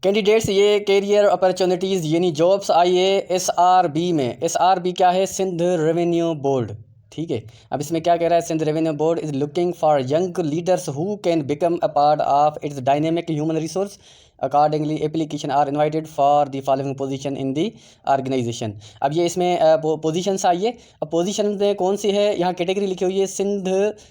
Candidates ये career opportunities यानी jobs आई है SRB में। SRB क्या है? Sindh revenue board. ठीक है, अब इसमें क्या कह रहा है? Sindh revenue board is looking for young leaders who can become a part of its dynamic human resource. Accordingly application are invited for the following position in the organisation. अब ये इसमें पोजीशंस आई है। अब पोजीशन में कौन सी है? यहाँ कैटेगरी लिखी हुई है सिंध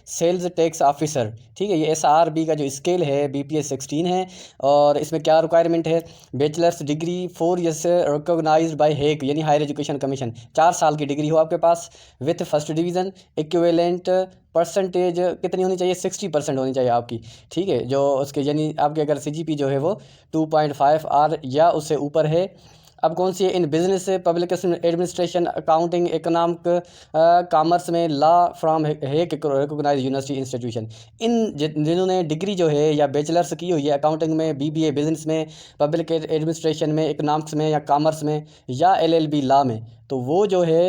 सेल्स टैक्स ऑफिसर। ठीक है, ये SRB का जो स्केल है BPS 16 है। और इसमें क्या रिक्वायरमेंट है? Bachelor's degree 4 years recognized by HEC यानी हायर एजुकेशन कमीशन, 4 साल की डिग्री हो आपके पास with first division. Equivalent percentage कितनी होनी चाहिए? 60% होनी चाहिए आपकी। ठीक है, जो उसके यानी आपके अगर CGP जो है वो 2.5 आर या उससे ऊपर है। अब कौन सी है? In business, public administration, accounting, economic, commerce में, law from HEC recognized university institution. इन जिन्होंने डिग्री जो है या बैचलर्स की हुई है अकाउंटिंग में, BBA बिजनेस में, पब्लिक एडमिनिस्ट्रेशन में, इकोनॉमिक्स में या कॉमर्स में या LLB लॉ में, तो वो जो है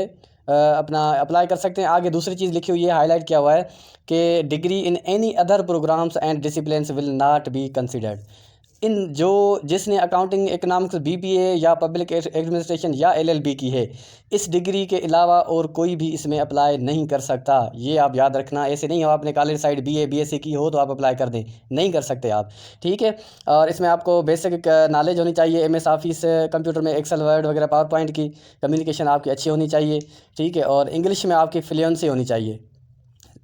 अपना अप्लाई कर सकते हैं। आगे दूसरी चीज़ लिखी हुई है, हाईलाइट किया हुआ है कि degree in any other programs and disciplines will not be considered. इन जो जिसने अकाउंटिंग, इकोनॉमिक्स, BBA या पब्लिक एडमिनिस्ट्रेशन या LLB की है, इस डिग्री के अलावा और कोई भी इसमें अप्लाई नहीं कर सकता। ये आप याद रखना। ऐसे नहीं हो आपने कॉलेज साइड BA BSc की हो तो आप अप्लाई कर दें, नहीं कर सकते आप। ठीक है, और इसमें आपको बेसिक नॉलेज होनी चाहिए MS ऑफिस, कंप्यूटर में एक्सेल, वर्ड वगैरह, पावर पॉइंट की। कम्युनिकेशन आपकी अच्छी होनी चाहिए। ठीक है, और इंग्लिश में आपकी फ्लुएंसी होनी चाहिए,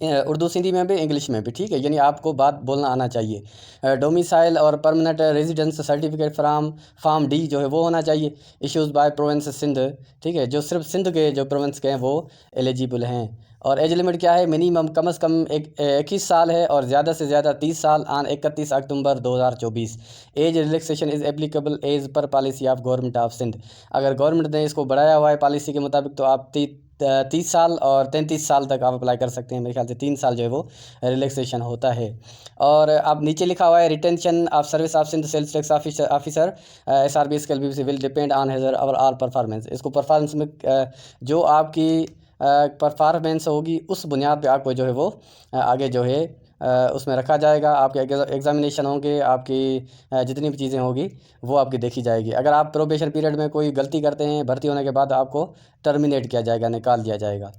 उर्दू सिंधी में भी, इंग्लिश में भी। ठीक है, यानी आपको बात बोलना आना चाहिए। डोमिसाइल और permanent residence certificate from form D जो है वो होना चाहिए, इश्यूज़ बाय प्रोविंस सिंध। ठीक है, जो सिर्फ सिंध के जो प्रोविंस के हैं वो एलिजिबल हैं। और एज लिमिट क्या है? मिनिमम कम से कम 21 साल है और ज़्यादा से ज़्यादा 30 साल on 31 October 2024। Age relaxation is applicable as per policy of government of Sindh. अगर गवर्नमेंट ने इसको बढ़ाया हुआ है पॉलिसी के मुताबिक तो आप 30 साल और 33 साल तक आप अप्लाई कर सकते हैं। मेरे ख्याल से 3 साल जो है वो रिलैक्सेशन होता है। और अब नीचे लिखा हुआ है retention of service of Sindh sales tax officer SRB scale BBC will depend on his her overall performance. इसको परफॉर्मेंस में जो आपकी परफॉर्मेंस होगी उस बुनियाद पे आपको जो है वो आगे जो है उसमें रखा जाएगा। आपके एग्जामिनेशन होंगे, आपकी जितनी भी चीज़ें होगी वो आपकी देखी जाएगी। अगर आप प्रोबेशन पीरियड में कोई गलती करते हैं, भर्ती होने के बाद आपको टर्मिनेट किया जाएगा, निकाल दिया जाएगा।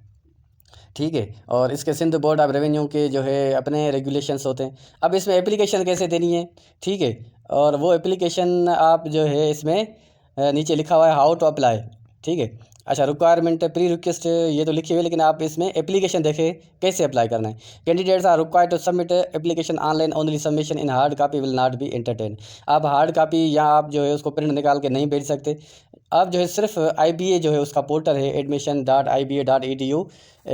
ठीक है, और इसके सिंध बोर्ड ऑफ रेवेन्यू के जो है अपने रेगुलेशंस होते हैं। अब इसमें एप्लीकेशन कैसे देनी है? ठीक है, और वो एप्लीकेशन आप जो है इसमें नीचे लिखा हुआ है हाउ टू अप्लाई। ठीक है, अच्छा, रिक्वायरमेंट प्री रिक्वेस्ट ये तो लिखी हुई है, लेकिन आप इसमें एप्लीकेशन देखें कैसे अप्लाई करना है। Candidates are required to submit application online only, submission in hard copy will not be entertain. आप हार्ड कॉपी या आप जो है उसको प्रिंट निकाल के नहीं भेज सकते। आप जो है सिर्फ IBA जो है उसका पोर्टल है admission.iba.edu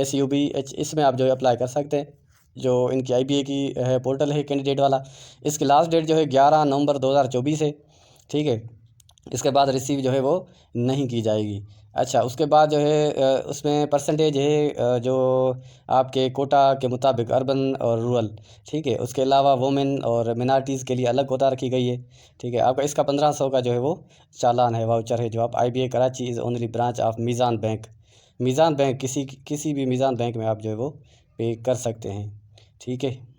SUBH, इसमें आप जो है अप्लाई कर सकते हैं। जो इनकी IBA की है पोर्टल है कैंडिडेट वाला, इसकी लास्ट डेट जो है 11 नवंबर 2024 है। ठीक है, इसके बाद रिसीव जो है वो नहीं की जाएगी। अच्छा, उसके बाद जो है उसमें परसेंटेज है जो आपके कोटा के मुताबिक अर्बन और रूरल। ठीक है, उसके अलावा वुमेन और मिनॉरिटीज़ के लिए अलग कोटा रखी गई है। ठीक है, आपका इसका 1500 का जो है वो चालान है, वाउचर है, जो आप IBA Karachi is only branch of Meezan bank. Meezan bank किसी भी मीज़ान बैंक में आप जो है वो पे कर सकते हैं। ठीक है।